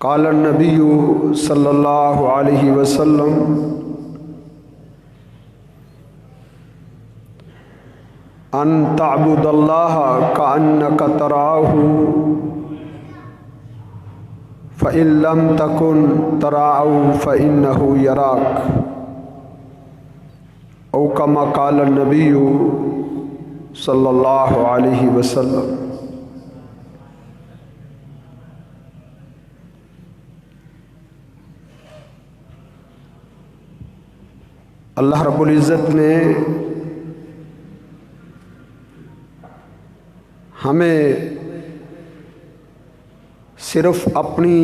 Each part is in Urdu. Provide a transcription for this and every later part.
قال النبی صلی اللہ علیہ وسلم ان تعبد اللہ کأنک تراہ فإن لم تکن تراہ فإنہ یراک او کما قال النبی صلی اللہ علیہ وسلم۔ اللہ رب العزت نے ہمیں صرف اپنی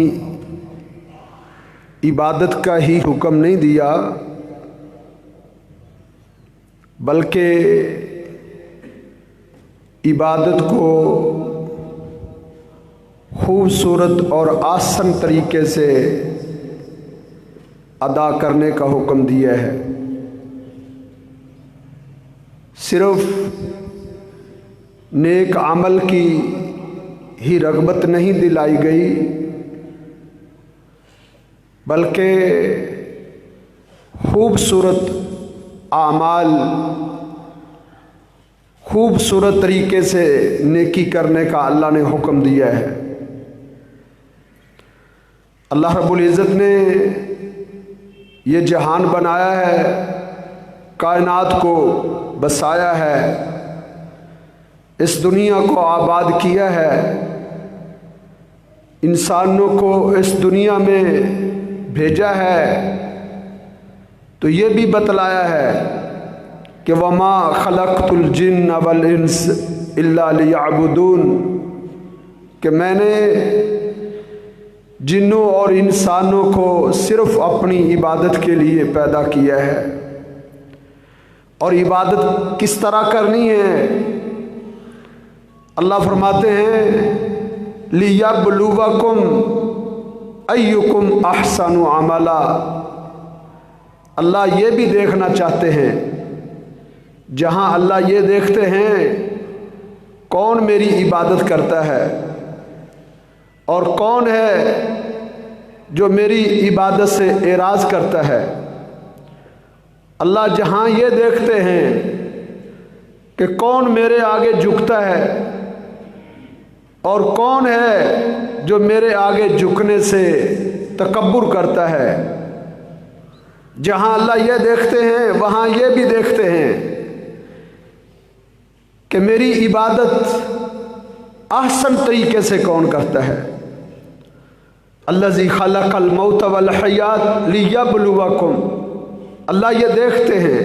عبادت کا ہی حکم نہیں دیا، بلکہ عبادت کو خوبصورت اور آسان طریقے سے ادا کرنے کا حکم دیا ہے۔ صرف نیک عمل کی ہی رغبت نہیں دلائی گئی، بلکہ خوبصورت اعمال خوبصورت طریقے سے نیکی کرنے کا اللہ نے حکم دیا ہے۔ اللہ رب العزت نے یہ جہان بنایا ہے، کائنات کو بسایا ہے، اس دنیا کو آباد کیا ہے، انسانوں کو اس دنیا میں بھیجا ہے، تو یہ بھی بتلایا ہے کہ وما خلقت الجن والانس الا لیعبدون، کہ میں نے جنوں اور انسانوں کو صرف اپنی عبادت کے لیے پیدا کیا ہے۔ اور عبادت کس طرح کرنی ہے؟ اللہ فرماتے ہیں لِيَبْلُوَكُمْ أَيُّكُمْ أَحْسَنُ عَمَلًا، اللہ یہ بھی دیکھنا چاہتے ہیں، جہاں اللہ یہ دیکھتے ہیں کون میری عبادت کرتا ہے اور کون ہے جو میری عبادت سے اعراض کرتا ہے۔ اللہ جہاں یہ دیکھتے ہیں کہ کون میرے آگے جھکتا ہے اور کون ہے جو میرے آگے جھکنے سے تکبر کرتا ہے، جہاں اللہ یہ دیکھتے ہیں وہاں یہ بھی دیکھتے ہیں کہ میری عبادت احسن طریقے سے کون کرتا ہے۔ الذی خلق الموت والحیات لیبلوکم، اللہ یہ دیکھتے ہیں،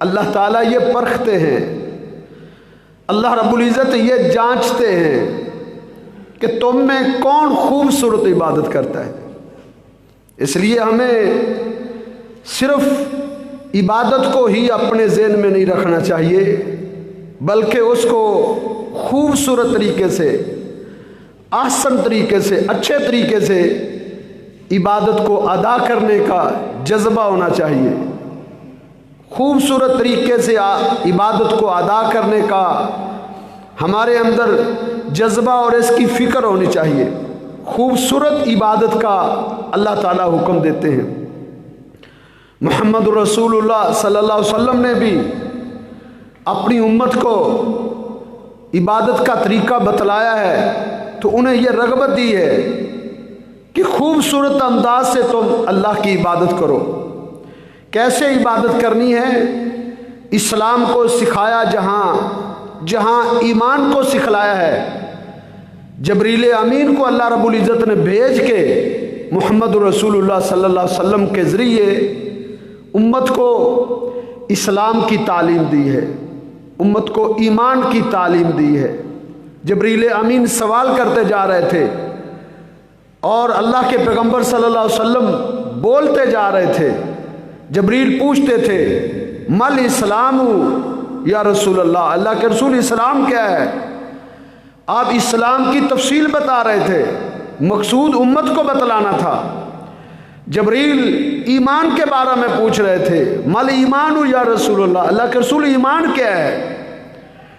اللہ تعالیٰ یہ پرکھتے ہیں، اللہ رب العزت یہ جانچتے ہیں کہ تم میں کون خوبصورت عبادت کرتا ہے۔ اس لیے ہمیں صرف عبادت کو ہی اپنے ذہن میں نہیں رکھنا چاہیے، بلکہ اس کو خوبصورت طریقے سے، احسن طریقے سے، اچھے طریقے سے عبادت کو ادا کرنے کا جذبہ ہونا چاہیے۔ خوبصورت طریقے سے عبادت کو ادا کرنے کا ہمارے اندر جذبہ اور اس کی فکر ہونی چاہیے۔ خوبصورت عبادت کا اللہ تعالیٰ حکم دیتے ہیں۔ محمد رسول اللہ صلی اللہ علیہ وسلم نے بھی اپنی امت کو عبادت کا طریقہ بتلایا ہے، تو انہیں یہ رغبت دی ہے کہ خوبصورت انداز سے تم اللہ کی عبادت کرو۔ کیسے عبادت کرنی ہے؟ اسلام کو سکھایا، جہاں ایمان کو سکھلایا ہے۔ جبریل امین کو اللہ رب العزت نے بھیج کے محمد رسول اللہ صلی اللہ علیہ وسلم کے ذریعے امت کو اسلام کی تعلیم دی ہے، امت کو ایمان کی تعلیم دی ہے۔ جبریل امین سوال کرتے جا رہے تھے اور اللہ کے پیغمبر صلی اللہ علیہ وسلم بولتے جا رہے تھے۔ جبریل پوچھتے تھے مل اسلام یا رسول اللہ، اللہ کے رسول اسلام کیا ہے؟ آپ اسلام کی تفصیل بتا رہے تھے، مقصود امت کو بتلانا تھا۔ جبریل ایمان کے بارے میں پوچھ رہے تھے، مل ایمان یا رسول اللہ، اللہ کے رسول ایمان کیا ہے؟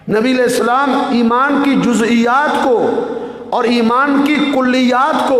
نبی علیہ السلام ایمان کی جزئیات کو اور ایمان کی کلیات کو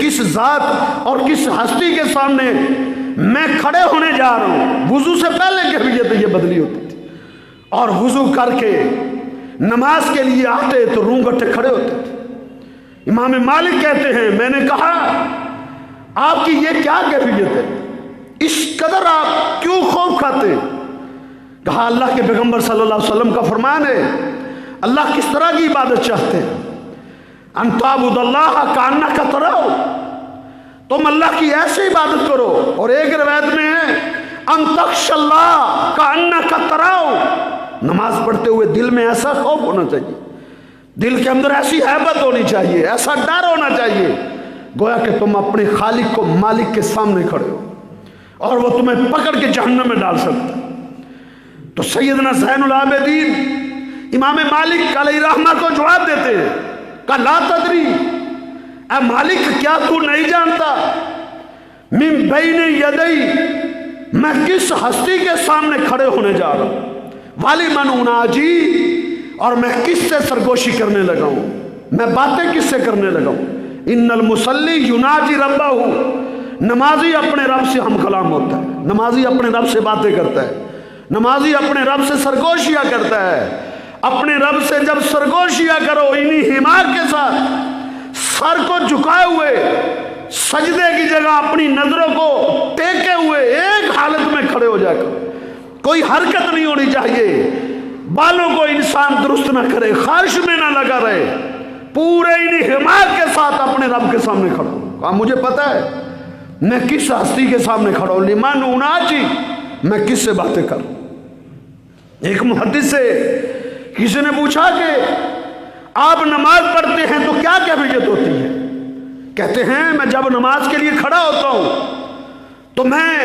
کس ذات اور کس ہستی کے سامنے میں کھڑے ہونے جا رہا ہوں. وضو سے پہلے کیفیت یہ بدلی ہوتی تھی, اور وضو کر کے نماز کے لیے آتے تو رونگٹے کھڑے ہوتے تھے. امام مالک کہتے ہیں میں نے کہا آپ کی یہ کیا کیفیت ہے, اس قدر آپ کیوں خوف کھاتے؟ کہا اللہ کے پیغمبر صلی اللہ علیہ وسلم کا فرمان ہے, اللہ کس طرح کی عبادت چاہتے ہیں؟ ان تعبد اللہ کانک تراہ, تم اللہ کی ایسے عبادت کرو. اور ایک روایت میں ہے ان تخش اللہ کانک تراہ, نماز پڑھتے ہوئے دل میں ایسا خوف ہونا چاہیے, دل کے اندر ایسی ہیبت ہونی چاہیے, ایسا ڈر ہونا چاہیے گویا کہ تم اپنے خالق کو مالک کے سامنے کھڑے ہو اور وہ تمہیں پکڑ کے جہنم میں ڈال سکتا ہے. تو سیدنا زین العابدین امام مالک علیہ رحمہ کو جواب دیتے ہیں, کہا لا تدری, اے مالک کیا تو نہیں جانتا, من بین یدی, میں کس ہستی کے سامنے کھڑے ہونے جا رہا ہوں, والی من اناجی, اور میں کس سے سرگوشی کرنے لگا ہوں, میں باتیں کس سے کرنے لگا ہوں. ان المصلی یناجی ربہ, نمازی اپنے رب سے ہم کلام ہوتا ہے, نمازی اپنے رب سے باتیں کرتا ہے, نمازی اپنے رب سے سرگوشیاں کرتا ہے. اپنے رب سے جب سرگوشیاں کرو انہی حمار کے ساتھ سر کو جھکائے ہوئے, سجدے کی جگہ اپنی نظروں کو ٹیکے ہوئے ایک حالت میں کھڑے ہو جا کر, کوئی حرکت نہیں ہونی چاہیے, بالوں کو انسان درست نہ کرے, خارش میں نہ لگا رہے, پورے انہی حمار کے ساتھ اپنے رب کے سامنے کھڑا ہوں. کہا مجھے پتا ہے میں کس ہستی کے سامنے کھڑا ہوں, لمن اناجی, میں کس سے باتیں کروں. ایک محدث سے کسی نے پوچھا کہ آپ نماز پڑھتے ہیں تو کیا کیفیت ہوتی ہے؟ کہتے ہیں میں جب نماز کے لیے کھڑا ہوتا ہوں تو میں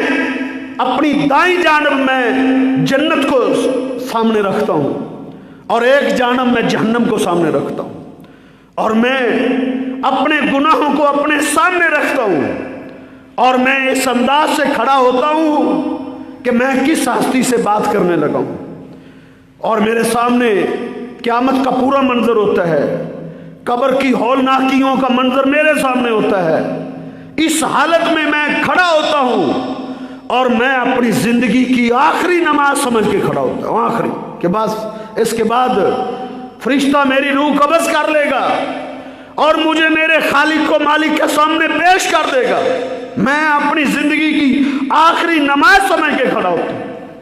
اپنی دائیں جانب میں جنت کو سامنے رکھتا ہوں اور ایک جانب میں جہنم کو سامنے رکھتا ہوں, اور میں اپنے گناہوں کو اپنے سامنے رکھتا ہوں, اور میں اس انداز سے کھڑا ہوتا ہوں کہ میں کس ہستی سے بات کرنے لگا ہوں, اور میرے سامنے قیامت کا پورا منظر ہوتا ہے, قبر کی ہولناکیوں کا منظر میرے سامنے ہوتا ہے. اس حالت میں کھڑا ہوتا ہوں اور میں اپنی زندگی کی آخری نماز سمجھ کے کھڑا ہوتا ہوں, آخری کے بعد اس کے بعد فرشتہ میری روح قبض کر لے گا اور مجھے میرے خالق کو مالک کے سامنے پیش کر دے گا. میں اپنی زندگی کی آخری نماز سمجھ کے کھڑا ہوتا ہوں.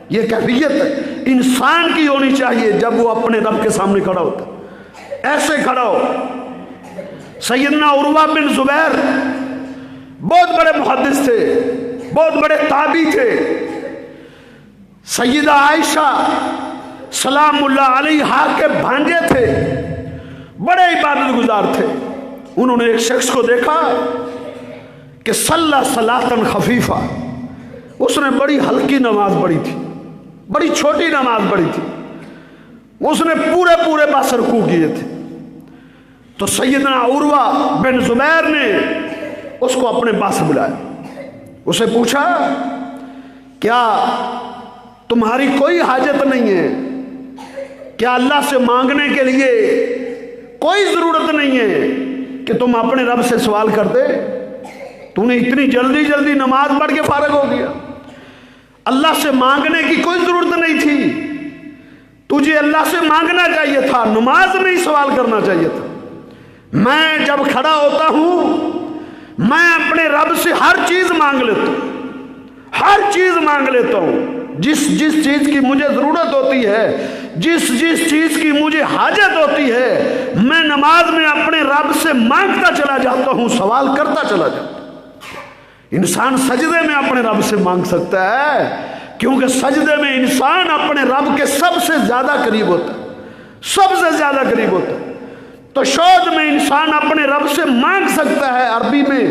یہ کیفیت انسان کی ہونی چاہیے جب وہ اپنے رب کے سامنے کھڑا ہوتا ہے, ایسے کھڑا ہو. سیدنا عروہ بن زبیر بہت بڑے محدث تھے, بہت بڑے تابعی تھے. سیدہ عائشہ سلام اللہ علیہا کے بھانجے تھے, بڑے عبادت گزار تھے. انہوں نے ایک شخص کو دیکھا کہ صلی صلاۃً خفیفہ, اس نے بڑی ہلکی نماز پڑھی تھی, بڑی چھوٹی نماز پڑھی تھی, اس نے پورے باس رکوع کیے تھے. تو سیدنا عروہ بن زبیر نے اس کو اپنے پاس بلایا, اسے پوچھا کیا تمہاری کوئی حاجت نہیں ہے, کیا اللہ سے مانگنے کے لیے کوئی ضرورت نہیں ہے کہ تم اپنے رب سے سوال کر دے؟ تو نے اتنی جلدی نماز پڑھ کے فارغ ہو گیا, اللہ سے مانگنے کی کوئی ضرورت نہیں تھی, تجھے اللہ سے مانگنا چاہیے تھا, نماز میں ہی سوال کرنا چاہیے تھا. میں جب کھڑا ہوتا ہوں میں اپنے رب سے ہر چیز مانگ لیتا ہوں, ہر چیز مانگ لیتا ہوں, جس چیز کی مجھے ضرورت ہوتی ہے, جس چیز کی مجھے حاجت ہوتی ہے, میں نماز میں اپنے رب سے مانگتا چلا جاتا ہوں, سوال کرتا چلا جاتا ہوں. انسان سجدے میں اپنے رب سے مانگ سکتا ہے, کیونکہ سجدے میں انسان اپنے رب کے سب سے زیادہ قریب ہوتا ہے, سب سے زیادہ قریب ہوتا ہے. تو شود میں انسان اپنے رب سے مانگ سکتا ہے, عربی میں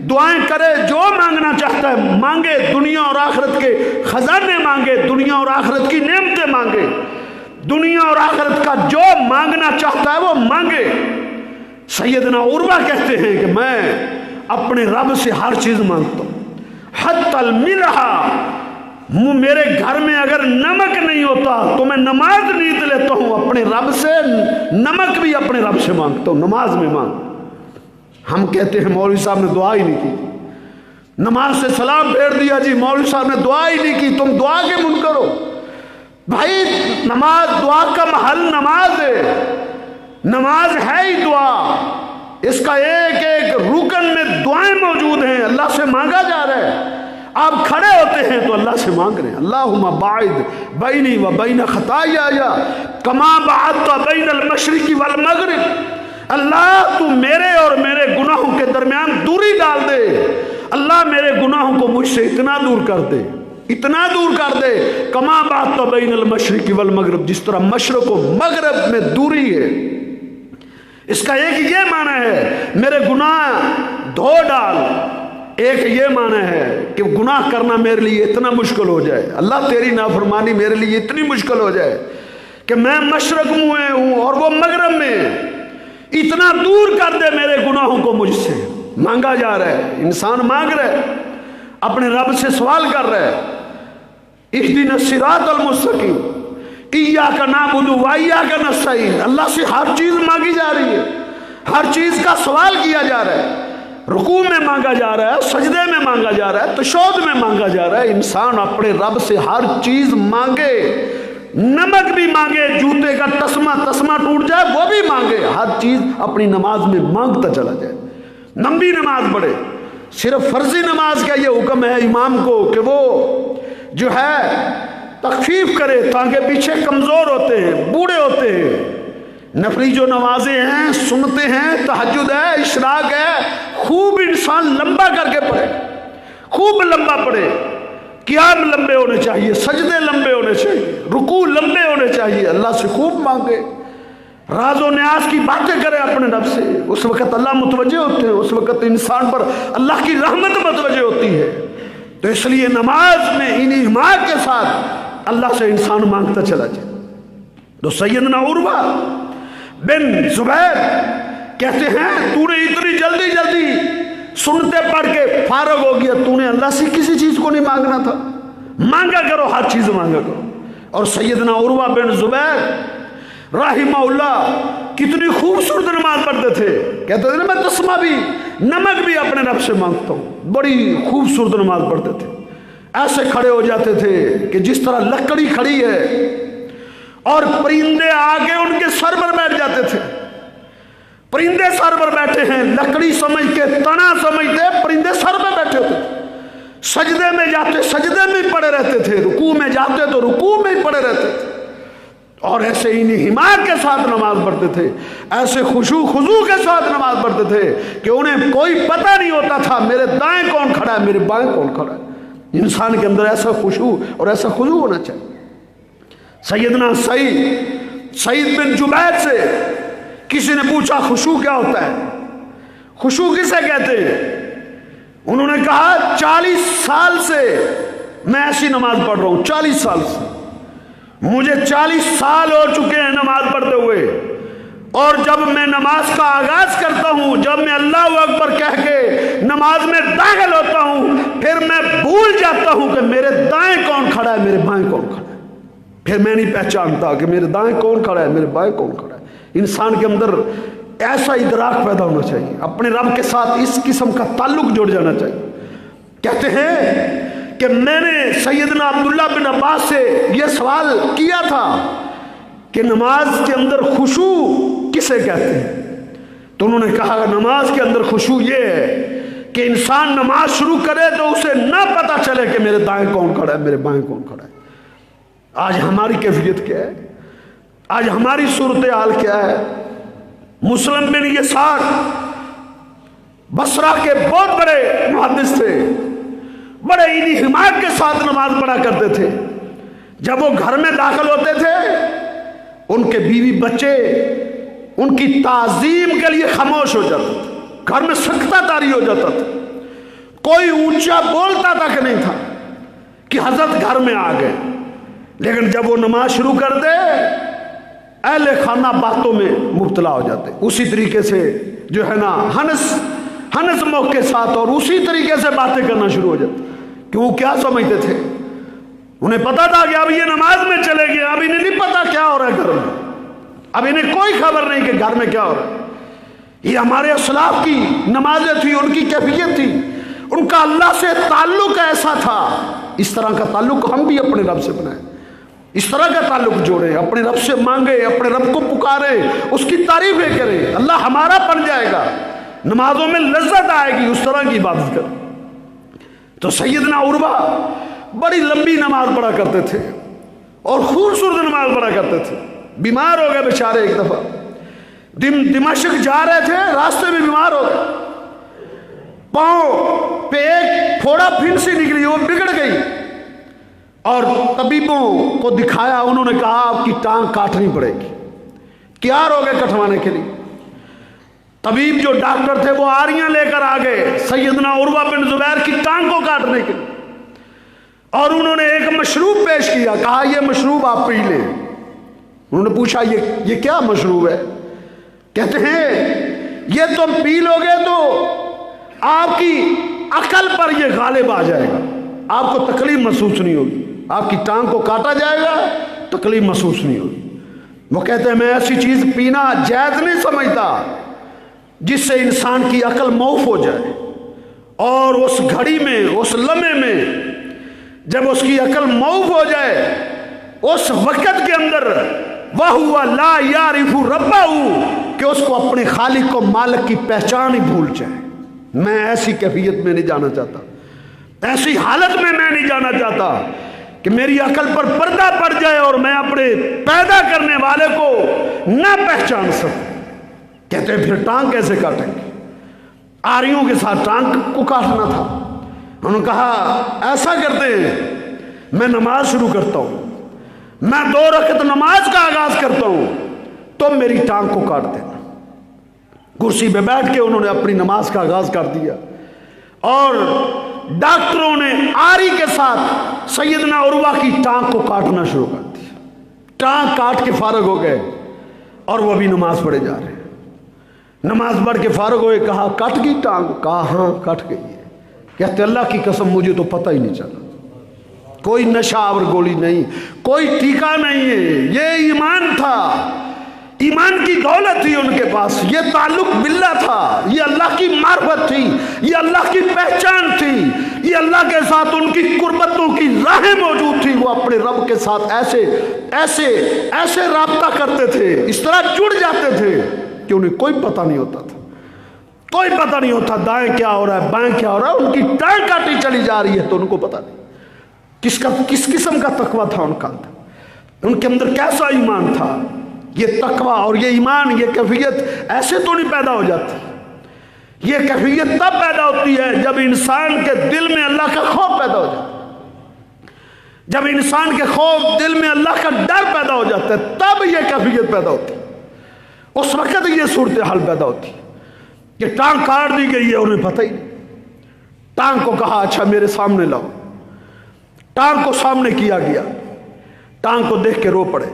دعائیں کرے, جو مانگنا چاہتا ہے مانگے, دنیا اور آخرت کے خزانے مانگے, دنیا اور آخرت کی نعمتیں مانگے, دنیا اور آخرت کا جو مانگنا چاہتا ہے وہ مانگے. سیدنا عروہ کہتے ہیں کہ میں اپنے رب سے ہر چیز مانگتا ہوں, حتی الملح, میرے گھر میں اگر نمک نہیں ہوتا تو میں نماز نیت لیتا ہوں, اپنے رب سے نمک بھی اپنے رب سے مانگتا ہوں, نماز میں مانگ. ہم کہتے ہیں مولوی صاحب نے دعا ہی نہیں کی، نماز سے سلام پھیر دیا جی، مولوی صاحب نے دعا ہی نہیں کی، تم دعا کے منکر ہو۔ بھائی نماز دعا کا محل نماز ہے، نماز ہے ہی دعا، اس کا ایک ایک رکن میں دعائیں موجود ہیں، اللہ سے مانگا جا رہا ہے۔ آپ کھڑے ہوتے ہیں تو اللہ سے مانگ رہے ہیں، اللہم باعد بینی و بین خطایا کما بعدت بین المشرق والمغرب، اللہ تو میرے اور میرے گناہوں کے درمیان دوری ڈال دے، اللہ میرے گناہوں کو مجھ سے اتنا دور کر دے، اتنا دور کر دے، کما بعدت بین المشرق والمغرب، جس طرح مشرق و مغرب میں دوری ہے۔ اس کا ایک یہ معنی ہے میرے گناہ دھو ڈال، ایک یہ معنی ہے کہ گناہ کرنا میرے لیے اتنا مشکل ہو جائے، اللہ تیری نافرمانی میرے لیے اتنی مشکل ہو جائے کہ میں مشرق میں ہوں اور وہ مغرب میں، اتنا دور کر دے میرے گناہوں کو مجھ سے۔ مانگا جا رہا ہے، انسان مانگ رہا ہے، اپنے رب سے سوال کر رہا ہے، اہدنا الصراط المستقیم ایاک نعبد و ایاک نستعین، اللہ سے ہر چیز مانگی جا رہی ہے، ہر چیز کا سوال کیا جا رہا ہے، رکوع میں مانگا جا رہا ہے، سجدے میں مانگا جا رہا ہے، تشہد میں مانگا جا رہا ہے۔ انسان اپنے رب سے ہر چیز مانگے، نمک بھی مانگے، جوتے کا تسمہ ٹوٹ جائے وہ بھی مانگے، ہر چیز اپنی نماز میں مانگتا چلا جائے، لمبی نماز پڑھے۔ صرف فرضی نماز کا یہ حکم ہے امام کو کہ وہ جو ہے تخفیف کرے، تاکہ پیچھے کمزور ہوتے ہیں، بوڑھے ہوتے ہیں۔ نفلی جو نمازیں ہیں، سنتے ہیں، تہجد ہے، اشراق ہے، خوب انسان لمبا کر کے پڑھے، خوب لمبا پڑھے، قیام لمبے ہونے چاہیے، سجدے لمبے ہونے چاہیے، رکوع لمبے ہونے چاہیے، اللہ سے خوب مانگے، راز و نیاز کی باتیں کرے اپنے رب سے، اس وقت اللہ متوجہ ہوتے ہیں، اس وقت انسان پر اللہ کی رحمت متوجہ ہوتی ہے۔ تو اس لیے نماز میں انہی حمایت کے ساتھ اللہ سے انسان مانگتا چلا جائے۔ تو سیدنا عروہ بن زبیر کہتے ہیں تو نے اتنی جلدی سنتے پڑھ کے فارغ ہو گیا، تو نے اللہ سے کسی چیز کو نہیں مانگنا تھا، مانگا کرو، ہر چیز مانگا کرو۔ اور سیدنا عروہ بن زبیر رحمہ اللہ کتنی خوبصورت نماز پڑھتے تھے، کہتے تھے میں تسمہ بھی نمک بھی اپنے رب سے مانگتا ہوں، بڑی خوبصورت نماز پڑھتے تھے، ایسے کھڑے ہو جاتے تھے کہ جس طرح لکڑی کھڑی ہے اور پرندے آگے ان کے سر پر بیٹھ جاتے تھے، پرندے سر پر بیٹھے ہیں، لکڑی سمجھ کے تنا سمجھتے پرندے سر پر بیٹھے ہوتے تھے، سجدے میں جاتے سجدے میں پڑے رہتے تھے، رکوع میں جاتے تو رکوع میں پڑے رہتے تھے، اور ایسے انہی حمایت کے ساتھ نماز پڑھتے تھے، ایسے خضوع کے ساتھ نماز پڑھتے تھے کہ انہیں کوئی پتہ نہیں ہوتا تھا میرے دائیں کون کھڑا ہے، میرے بائیں کون کھڑا ہے۔ انسان کے اندر ایسا خشوع اور ایسا خضوع ہونا چاہیے۔ سیدنا سعید بن جبیر سے کسی نے پوچھا خشوع کیا ہوتا ہے، خشوع کسے کہتے ہیں؟ انہوں نے کہا 40 سال سے میں ایسی نماز پڑھ رہا ہوں، 40 سال سے مجھے 40 سال ہو چکے ہیں نماز پڑھتے ہوئے، اور جب میں نماز کا آغاز کرتا ہوں، جب میں اللہ اکبر کہہ کے نماز میں داخل ہوتا ہوں، پھر میں بھول جاتا ہوں کہ میرے دائیں کون کھڑا ہے، میرے بائیں کون کھڑا ہے، پھر میں نہیں پہچانتا کہ میرے دائیں کون کھڑا ہے، میرے بائیں کون کھڑا ہے۔ انسان کے اندر ایسا ادراک پیدا ہونا چاہیے، اپنے رب کے ساتھ اس قسم کا تعلق جڑ جانا چاہیے۔ کہتے ہیں کہ میں نے سیدنا عبداللہ بن عباس سے یہ سوال کیا تھا کہ نماز کے اندر خشوع کسے کہتے ہیں، تو انہوں نے کہا نماز کے اندر خشوع یہ ہے کہ انسان نماز شروع کرے تو اسے نہ پتہ چلے کہ میرے دائیں کون کھڑا ہے، میرے بائیں کون کھڑا ہے۔ آج ہماری کیفیت کیا ہے، آج ہماری صورتحال کیا ہے؟ مسلم بن یسار بصرہ کے بہت بڑے محدث تھے، بڑے انہی حمایت کے ساتھ نماز پڑھا کرتے تھے۔ جب وہ گھر میں داخل ہوتے تھے، ان کے بیوی بچے ان کی تعظیم کے لیے خاموش ہو جاتے تھے، گھر میں سکتہ طاری ہو جاتا تھا، کوئی اونچا بولتا تک نہیں تھا کہ حضرت گھر میں آ گئے۔ لیکن جب وہ نماز شروع کر دے، اہل خانہ باتوں میں مبتلا ہو جاتے، اسی طریقے سے جو ہے نا ہنس موقع کے ساتھ اور اسی طریقے سے باتیں کرنا شروع ہو جاتے، کہ وہ کیا سمجھتے تھے، انہیں پتا تھا کہ اب یہ نماز میں چلے گئے، اب انہیں نہیں پتا کیا ہو رہا ہے گھر میں، اب انہیں کوئی خبر نہیں کہ گھر میں کیا ہو رہا ہے۔ یہ ہمارے اسلاف کی نمازیں تھی، ان کی کیفیت تھی، ان کا اللہ سے تعلق ایسا تھا۔ اس طرح کا تعلق ہم بھی اپنے رب سے بنائیں، اس طرح کا تعلق جوڑیں، اپنے رب سے مانگیں، اپنے رب کو پکاریں، اس کی تعریفیں کریں، اللہ ہمارا بن جائے گا، نمازوں میں لذت آئے گی، اس طرح کی عبادت کریں۔ تو سیدنا عروہ بڑی لمبی نماز پڑھا کرتے تھے اور خوبصورت نماز پڑھا کرتے تھے۔ بیمار ہو گئے بیچارے، ایک دفعہ دمشق جا رہے تھے، راستے میں بیمار ہو گئے، پاؤں پہ ایک پھوڑا پھنسی نکلی، وہ بگڑ گئی، اور طبیبوں کو دکھایا، انہوں نے کہا آپ کی ٹانگ کاٹنی پڑے گی۔ تیار ہو گئے کٹوانے کے لیے۔ طبیب جو ڈاکٹر تھے وہ آریاں لے کر آ گئے سیدنا عروہ بن زبیر کی ٹانگ کو کاٹنے کے لیے، اور انہوں نے ایک مشروب پیش کیا، کہا یہ مشروب آپ پی لیں۔ انہوں نے پوچھا یہ کیا مشروب ہے؟ کہتے ہیں یہ تم پی لو گے تو آپ کی عقل پر یہ غالب آ جائے گا، آپ کو تکلیف محسوس نہیں ہوگی، آپ کی ٹانگ کو کاٹا جائے گا، تکلیف محسوس نہیں ہوگی۔ وہ کہتے ہیں میں ایسی چیز پینا جائز نہیں سمجھتا جس سے انسان کی عقل معاف ہو جائے، اور اس گھڑی میں، اس لمحے میں جب اس کی عقل معاف ہو جائے، اس وقت کے اندر وَهُوَ لَا يَعْرِفُ رَبَّهُ، کہ اس کو اپنے خالق کو، مالک کی پہچان ہی بھول جائے۔ میں ایسی کیفیت میں نہیں جانا چاہتا، ایسی حالت میں میں نہیں جانا چاہتا کہ میری عقل پر پردہ پڑ جائے اور میں اپنے پیدا کرنے والے کو نہ پہچان سکوں۔ کہتے ہیں پھر ٹانگ کیسے کاٹیں گے؟ آریوں کے ساتھ ٹانگ کو کاٹنا تھا۔ انہوں نے کہا ایسا کرتے ہیں، میں نماز شروع کرتا ہوں، میں 2 رکعت نماز کا آغاز کرتا ہوں، تم میری ٹانگ کو کاٹ دینا۔ کرسی پہ بیٹھ کے انہوں نے اپنی نماز کا آغاز کر دیا، اور ڈاکٹروں نے آری کے ساتھ سیدنا عروہ کی ٹانگ کو کاٹنا شروع کر دیا۔ ٹانگ کاٹ کے فارغ ہو گئے، اور وہ بھی نماز پڑھے جا رہے ہیں۔ نماز پڑھ کے فارغ ہوئے، کہا کٹ گئی ٹانگ؟ کہا ہاں کٹ گئی ہے۔ کہتے اللہ کی قسم مجھے تو پتہ ہی نہیں چلا، کوئی نشہ آور گولی نہیں، کوئی ٹیکا نہیں ہے، یہ ایمان تھا، ایمان کی دولت تھی ان کے پاس، یہ تعلق باللہ تھا، یہ اللہ کی معرفت تھی، یہ اللہ کی پہچان تھی، یہ اللہ کے ساتھ ان کی قربتوں کی راہیں موجود تھی۔ وہ اپنے رب کے ساتھ ایسے رابطہ کرتے تھے، اس طرح جڑ جاتے تھے کہ انہیں کوئی پتہ نہیں ہوتا تھا، کوئی پتہ نہیں ہوتا دائیں کیا ہو رہا ہے، بائیں کیا ہو رہا ہے۔ ان کی ٹانگ کاٹی چلی جا رہی ہے تو ان کو پتہ نہیں کس قسم کا تقویٰ تھا ان کا، ان کے اندر کیسا ایمان تھا۔ یہ تقویٰ اور یہ ایمان، یہ کیفیت ایسے تو نہیں پیدا ہو جاتی، یہ کیفیت تب پیدا ہوتی ہے جب انسان کے دل میں اللہ کا خوف پیدا ہو جاتا ہے، جب انسان کے دل میں اللہ کا ڈر پیدا ہو جاتا ہے، تب یہ کیفیت پیدا ہوتی ہے، اس وقت یہ صورتحال پیدا ہوتی ہے کہ ٹانگ کاٹ دی گئی ہے، انہیں پتہ ہی نہیں۔ ٹانگ کو کہا اچھا میرے سامنے لاؤ، ٹانگ کو سامنے کیا گیا، ٹانگ کو دیکھ کے رو پڑے،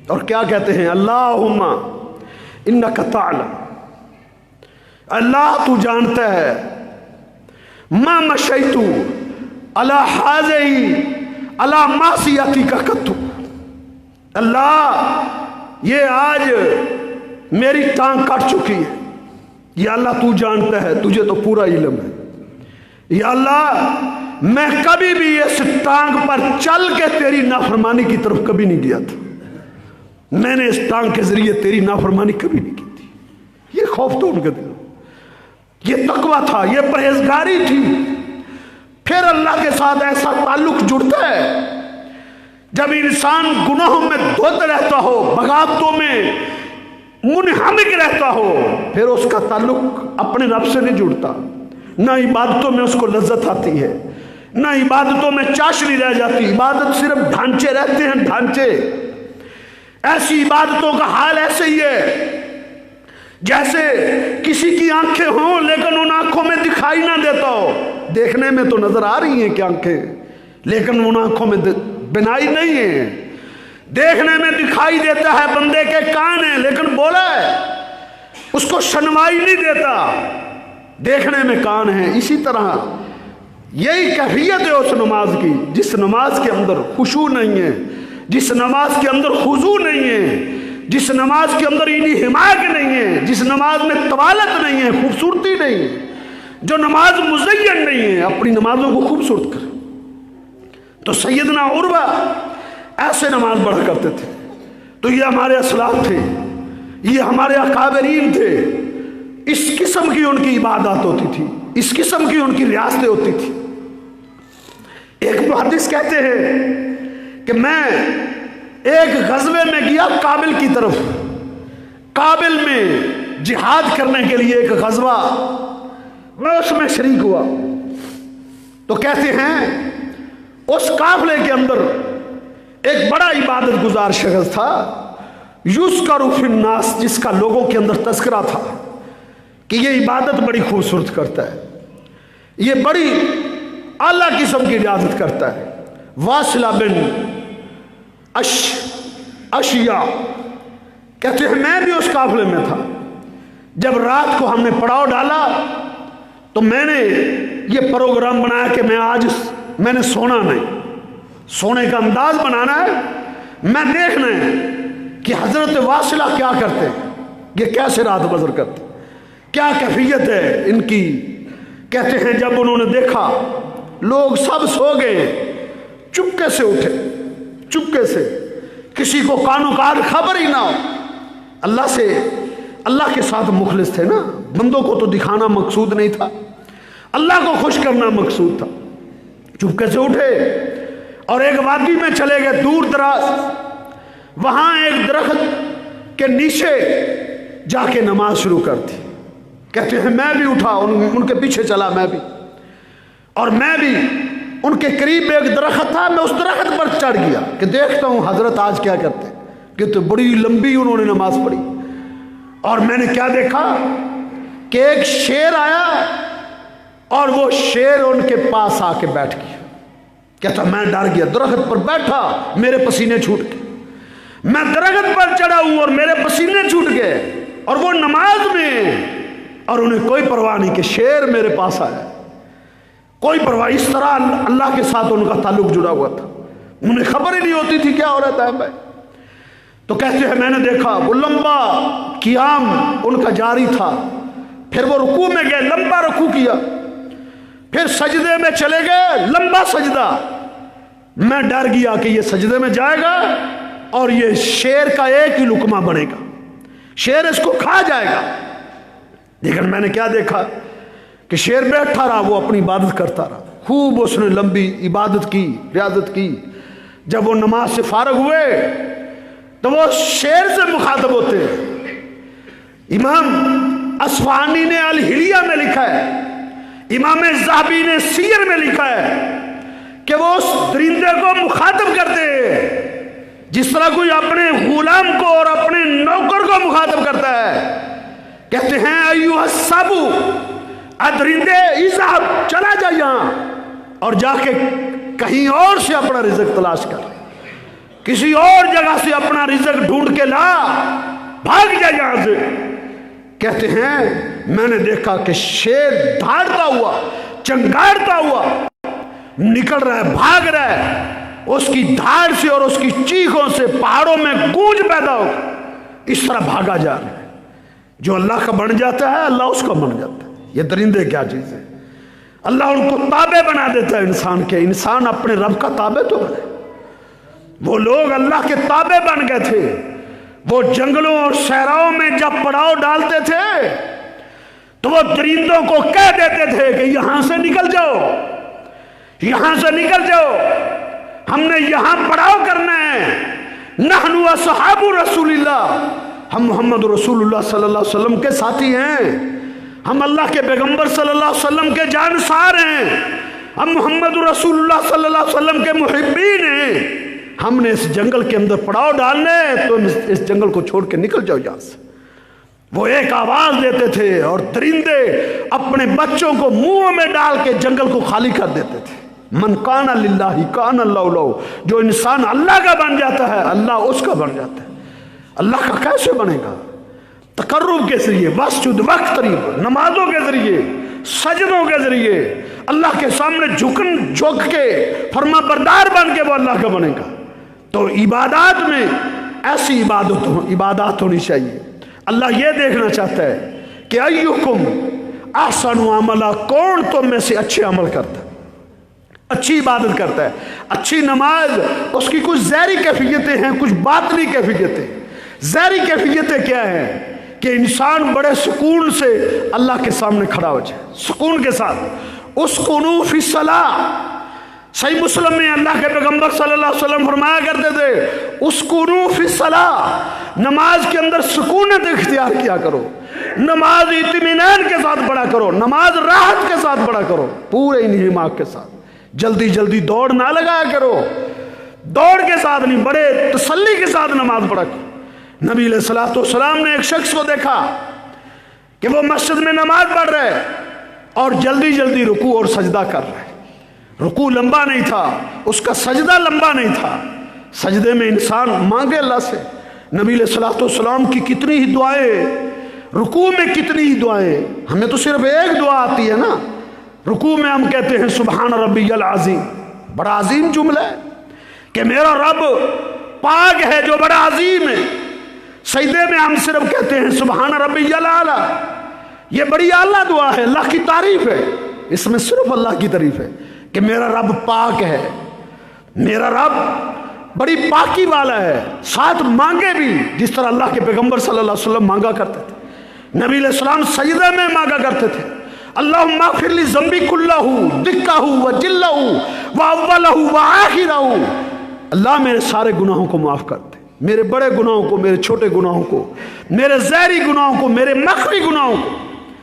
اور کیا کہتے ہیں؟ اللہم انک تعلم، اللہ تو جانتا ہے، ما مشیتو علی حاذی علی معصیتک قط، اللہ یہ آج میری ٹانگ کٹ چکی ہے، یا اللہ تو جانتا ہے، تجھے تو پورا علم ہے، یا اللہ میں کبھی بھی اس ٹانگ پر چل کے تیری نافرمانی کی طرف کبھی نہیں گیا تھا، میں نے اس ٹانگ کے ذریعے تیری نافرمانی کبھی نہیں کی تھی۔ یہ خوف تو ان کے دل، یہ تقویٰ تھا، یہ پرہیزگاری تھی۔ پھر اللہ کے ساتھ ایسا تعلق جڑتا ہے جب انسان گناہوں میں دھت رہتا ہو، بغاوتوں میں منہمک رہتا ہو، پھر اس کا تعلق اپنے رب سے نہیں جڑتا، نہ عبادتوں میں اس کو لذت آتی ہے، نہ عبادتوں میں چاشنی رہ جاتی، عبادت صرف ڈھانچے رہتے ہیں، ڈھانچے۔ ایسی عبادتوں کا حال ایسے ہی ہے جیسے کسی کی آنکھیں ہوں لیکن ان آنکھوں میں دکھائی نہ دیتا ہو، دیکھنے میں تو نظر آ رہی ہیں کہ آنکھیں، لیکن ان آنکھوں میں بنائی نہیں ہے، دیکھنے میں دکھائی دیتا ہے، بندے کے کان ہیں لیکن بولا ہے، اس کو شنوائی نہیں دیتا، دیکھنے میں کان ہے۔ اسی طرح یہی کیفیت ہے اس نماز کی، جس نماز کے اندر خشوع نہیں ہے، جس نماز کے اندر خضوع نہیں ہے، جس نماز کے اندر اینی حمایت نہیں ہے، جس نماز میں طوالت نہیں ہے، خوبصورتی نہیں ہے، جو نماز مزین نہیں ہے، اپنی نمازوں کو خوبصورت کر. تو سیدنا عروہ ایسے نماز پڑھا کرتے تھے. تو یہ ہمارے اسلاف تھے، یہ ہمارے اکابرین تھے. اس قسم کی ان کی عبادات ہوتی تھی، اس قسم کی ان کی ریاستیں ہوتی تھی. ایک محدث کہتے ہیں کہ میں ایک غزوے میں گیا کابل کی طرف. کابل میں جہاد کرنے کے لیے ایک غزوہ، میں اس میں شریک ہوا. تو کہتے ہیں اس قافلے کے اندر ایک بڑا عبادت گزار شخص تھا، یذکر فی الناس، جس کا لوگوں کے اندر تذکرہ تھا کہ یہ عبادت بڑی خوبصورت کرتا ہے، یہ بڑی اعلیٰ قسم کی ریاضت کرتا ہے. واصلہ بن اشیا کہتے ہیں میں بھی اس قافلے میں تھا. جب رات کو ہم نے پڑاؤ ڈالا تو میں نے یہ پروگرام بنایا کہ میں نے سونا نہیں، سونے کا انداز بنانا ہے، میں دیکھنا ہے کہ حضرت واصلہ کیا کرتے ہیں، یہ کیسے رات بسر کرتے ہیں، کیا کیفیت ہے ان کی. کہتے ہیں جب انہوں نے دیکھا لوگ سب سو گئے، چپکے سے اٹھے، چپکے سے، کسی کو کانوں کار خبر ہی نہ ہو. اللہ کے ساتھ مخلص تھے نا، بندوں کو تو دکھانا مقصود نہیں تھا، اللہ کو خوش کرنا مقصود تھا. چپکے سے اٹھے اور ایک وادی میں چلے گئے دور دراز. وہاں ایک درخت کے نیچے جا کے نماز شروع کر دی. کہتے ہیں میں بھی اٹھا، ان کے پیچھے چلا میں بھی، اور میں بھی ان کے قریب ایک درخت تھا، میں اس درخت پر چڑھ گیا کہ دیکھتا ہوں حضرت آج کیا کرتے. کہ تو بڑی لمبی انہوں نے نماز پڑھی. اور میں نے کیا دیکھا کہ ایک شیر آیا اور وہ شیر ان کے پاس آ کے بیٹھ گیا. کہتا میں ڈر گیا، درخت پر بیٹھا، میرے پسینے چھوٹ گئے. میں درخت پر چڑھا ہوں اور میرے پسینے چھوٹ گئے، اور وہ نماز میں، اور انہیں کوئی پرواہ نہیں کہ شیر میرے پاس آیا، کوئی پرواہ. اس طرح اللہ کے ساتھ ان کا تعلق جڑا ہوا تھا، انہیں خبر ہی نہیں ہوتی تھی کیا ہو رہا تھا بھائی. تو کہتے ہیں میں نے دیکھا وہ لمبا قیام ان کا جاری تھا. پھر وہ رکوع میں گئے، لمبا رکوع کیا، پھر سجدے میں چلے گئے، لمبا سجدہ. میں ڈر گیا کہ یہ سجدے میں جائے گا اور یہ شیر کا ایک ہی لقمہ بنے گا، شیر اس کو کھا جائے گا. لیکن میں نے کیا دیکھا کہ شیر بیٹھا رہا، وہ اپنی عبادت کرتا رہا. خوب اس نے لمبی عبادت کی، ریاضت کی. جب وہ نماز سے فارغ ہوئے تو وہ شیر سے مخاطب ہوتے ہیں. امام اصفہانی نے الحلیہ میں لکھا ہے، امام ذہبی نے سیر میں لکھا ہے کہ وہ اس درندے کو مخاطب کرتے ہیں جس طرح کوئی اپنے غلام کو اور اپنے نوکر کو مخاطب کرتا ہے. کہتے ہیں ایوہ السبو، درندے اذهب، چلا جا یہاں اور جا کے کہیں اور سے اپنا رزق تلاش کر، کسی اور جگہ سے اپنا رزق ڈھونڈ کے لا، بھاگ جا یہاں سے. کہتے ہیں میں نے دیکھا کہ شیر دھاڑتا ہوا، چنگاڑتا ہوا نکل رہا ہے، بھاگ رہا ہے. اس کی دھاڑ سے اور اس کی چیخوں سے پہاڑوں میں گونج پیدا ہو، اس طرح بھاگا جا رہا ہے. جو اللہ کا بن جاتا ہے اللہ اس کا بن جاتا ہے. یہ درندے کیا چیز ہے، اللہ ان کو تابع بنا دیتا ہے انسان کے. انسان اپنے رب کا تابع تو بنے. وہ لوگ اللہ کے تابع بن گئے تھے. وہ جنگلوں اور صحراؤں میں جب پڑاؤ ڈالتے تھے تو وہ درندوں کو کہہ دیتے تھے کہ یہاں سے نکل جاؤ، یہاں سے نکل جاؤ، ہم نے یہاں پڑاؤ کرنا ہے. نحن اصحاب رسول اللہ، ہم محمد رسول اللہ صلی اللہ علیہ وسلم کے ساتھی ہیں، ہم اللہ کے پیغمبر صلی اللہ علیہ وسلم کے جانسار ہیں، ہم محمد رسول اللہ صلی اللہ علیہ وسلم کے محبین ہیں. ہم نے اس جنگل کے اندر پڑاؤ ڈالنے، تو اس جنگل کو چھوڑ کے نکل جاؤ یہاں سے. وہ ایک آواز دیتے تھے اور درندے اپنے بچوں کو منہ میں ڈال کے جنگل کو خالی کر دیتے تھے. من کان للہ کان اللہ لہ، جو انسان اللہ کا بن جاتا ہے اللہ اس کا بن جاتا ہے. اللہ کا کیسے بنے گا؟ تقرب کے ذریعے، واسجد واقترب، نمازوں کے ذریعے، سجدوں کے ذریعے، اللہ کے سامنے جھک کے فرما بردار بن کے وہ اللہ کا بنے گا. تو عبادات میں ایسی عبادات ہونی چاہیے۔ اللہ یہ دیکھنا چاہتا ہے کہ ایکم احسن عملا، کون تم میں سے اچھے عمل کرتا ہے، اچھی عبادت کرتا ہے۔ اچھی نماز اس کی کچھ ظاہری کیفیتیں ہیں، کچھ باطنی کیفیتیں۔ ظاہری کیفیتیں کیا ہیں کہ انسان بڑے سکون سے اللہ کے سامنے کھڑا ہو جائے، سکون کے ساتھ۔ اسکنوا فی الصلاۃ، صحیح مسلم میں اللہ کے پیغمبر صلی اللہ علیہ وسلم فرمایا کرتے تھے اسکنوا فی الصلاۃ، نماز کے اندر سکونت اختیار کیا کرو، نماز اطمینان کے ساتھ پڑھا کرو، نماز راحت کے ساتھ پڑھا کرو، پورے انہماک کے ساتھ۔ جلدی جلدی دوڑ نہ لگایا کرو، دوڑ کے ساتھ نہیں، بڑے تسلی کے ساتھ نماز پڑھا کرو۔ نبی علیہ الصلوۃ والسلام نے ایک شخص کو دیکھا کہ وہ مسجد میں نماز پڑھ رہا ہے اور جلدی جلدی رکوع اور سجدہ کر رہا ہے۔ رکوع لمبا نہیں تھا، اس کا سجدہ لمبا نہیں تھا۔ سجدے میں انسان مانگے اللہ سے۔ نبی علیہ الصلوۃ والسلام کی کتنی ہی دعائیں، رکوع میں کتنی ہی دعائیں، ہمیں تو صرف ایک دعا آتی ہے نا۔ رکوع میں ہم کہتے ہیں سبحان ربی العظیم، بڑا عظیم جملہ ہے کہ میرا رب پاک ہے جو بڑا عظیم ہے۔ سجدے میں ہم صرف کہتے ہیں سبحان ربی الاعلیٰ، یہ بڑی اعلیٰ دعا ہے، اللہ کی تعریف ہے، اس میں صرف اللہ کی تعریف ہے کہ میرا رب پاک ہے، میرا رب بڑی پاکی والا ہے۔ ساتھ مانگے بھی جس طرح اللہ کے پیغمبر صلی اللہ علیہ وسلم مانگا کرتے تھے۔ نبی علیہ السلام سجدے میں مانگا کرتے تھے اللہم اغفر لی ذنبی کلہ دکہ و جلہ و اولہ و آخرہ، اللہ میرے سارے گناہوں کو معاف کر دے، میرے بڑے گناہوں کو، میرے چھوٹے گناہوں کو، میرے ظاہری گناہوں کو، میرے مخفی گناہوں کو۔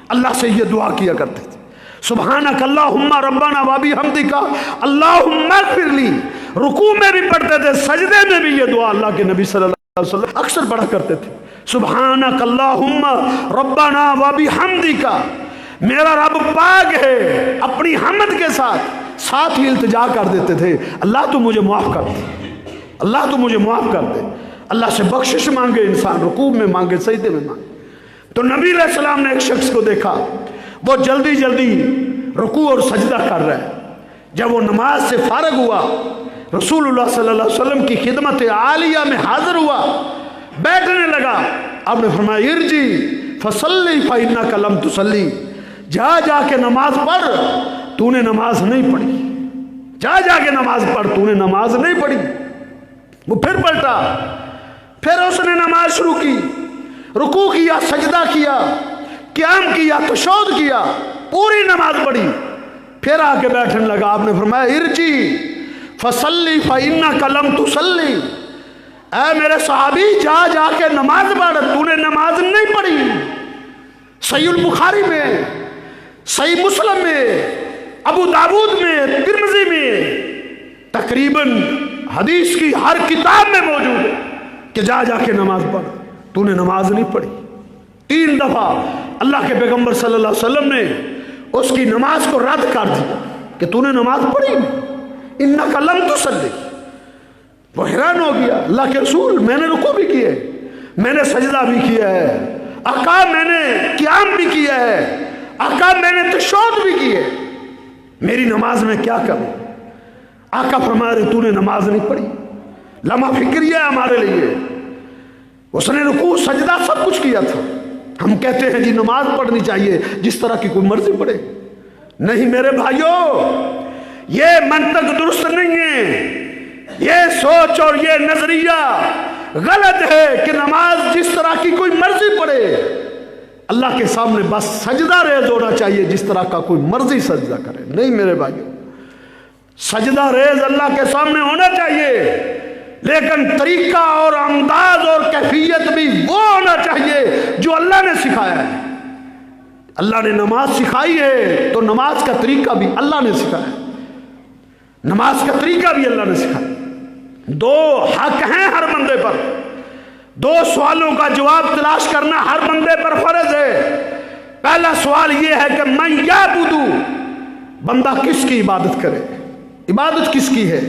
اللہ سے یہ دعا کیا کرتے تھے سبحانک اللہم ربنا و بحمدک اللہم اغفر لی۔ رکوع میں بھی پڑھتے تھے، سجدے میں بھی یہ دعا اللہ کے نبی صلی اللہ علیہ وسلم اکثر پڑھا کرتے تھے سبحانک اللہم ربنا و بحمدک، میرا رب پاک ہے، اپنی حمد کے ساتھ ہی التجا کر دیتے تھے اللہ تو مجھے معاف کر دے، اللہ تو مجھے معاف کر دے۔ اللہ سے بخشش مانگے انسان، رکوع میں مانگے، سجدے میں مانگے۔ تو نبی علیہ السلام نے ایک شخص کو دیکھا وہ جلدی جلدی رکوع اور سجدہ کر رہا ہے۔ جب وہ نماز سے فارغ ہوا، رسول اللہ صلی اللہ علیہ وسلم کی خدمت عالیہ میں حاضر ہوا، بیٹھنے لگا، آپ نے فرمایا ارجی فصلی فإنک لم تصلی، جا کے نماز پڑھ، تو نے نماز نہیں پڑھی، جا کے نماز پڑھ، تو نے نماز نہیں پڑھی۔ وہ پھر پلٹا، پھر اس نے نماز شروع کی، رکوع کیا، سجدہ کیا، قیام کیا، تشہد کیا، پوری نماز پڑھی، پھر آ کے بیٹھنے لگا۔ آپ نے فرمایا ارجی فصلی فإنک لم تصلی، اے میرے صحابی جا کے نماز پڑھ، تو نے نماز نہیں پڑھی۔ صحیح البخاری میں، صحیح مسلم میں، ابو داود میں، ترمذی میں، تقریباً حدیث کی ہر کتاب میں موجود ہے کہ جا کے نماز پڑھ، تو نے نماز نہیں پڑھی۔ 3 دفعہ اللہ کے پیغمبر صلی اللہ علیہ وسلم نے اس کی نماز کو رد کر دیا کہ تو نے نماز پڑھی، انک لم تصلی۔ وہ حیران ہو گیا، اللہ کے رسول میں نے رکوع بھی کیا ہے، میں نے سجدہ بھی کیا ہے، آقا میں نے قیام بھی کیا ہے، آقا میں نے تشہد بھی کی ہے، میری نماز میں کیا کروں؟ آقا فرما رہے تو نے نماز نہیں پڑھی۔ لمحہ فکریہ ہے ہمارے لیے، اس نے رکوع سجدہ سب کچھ کیا تھا۔ ہم کہتے ہیں جی نماز پڑھنی چاہیے جس طرح کی کوئی مرضی پڑھے۔ نہیں میرے بھائیوں، یہ منطق درست نہیں ہے، یہ سوچ اور یہ نظریہ غلط ہے کہ نماز جس طرح کی کوئی مرضی پڑھے۔ اللہ کے سامنے بس سجدہ ریز ہونا چاہیے جس طرح کا کوئی مرضی سجدہ کرے۔ نہیں میرے بھائیوں، سجدہ ریز اللہ کے سامنے ہونا چاہیے، لیکن طریقہ اور انداز اور کیفیت بھی وہ ہونا چاہیے جو اللہ نے سکھایا ہے۔ اللہ نے نماز سکھائی ہے تو نماز کا طریقہ بھی اللہ نے سکھایا ہے، نماز کا طریقہ بھی اللہ نے سکھایا۔ 2 حق ہیں ہر بندے پر، 2 سوالوں کا جواب تلاش کرنا ہر بندے پر فرض ہے۔ پہلا سوال یہ ہے کہ من یعبد، بندہ کس کی عبادت کرے، عبادت کس کی ہے۔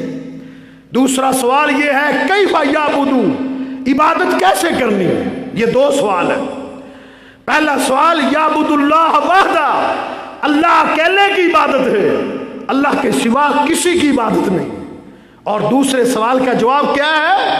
دوسرا سوال یہ ہے کیف یعبد، عبادت کیسے کرنی ہے۔ یہ 2 سوال ہیں۔ پہلا سوال یعبد اللہ وحدہ، اللہ اکیلے کی عبادت ہے، اللہ کے سوا کسی کی عبادت نہیں۔ اور دوسرے سوال کا جواب کیا ہے؟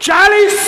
40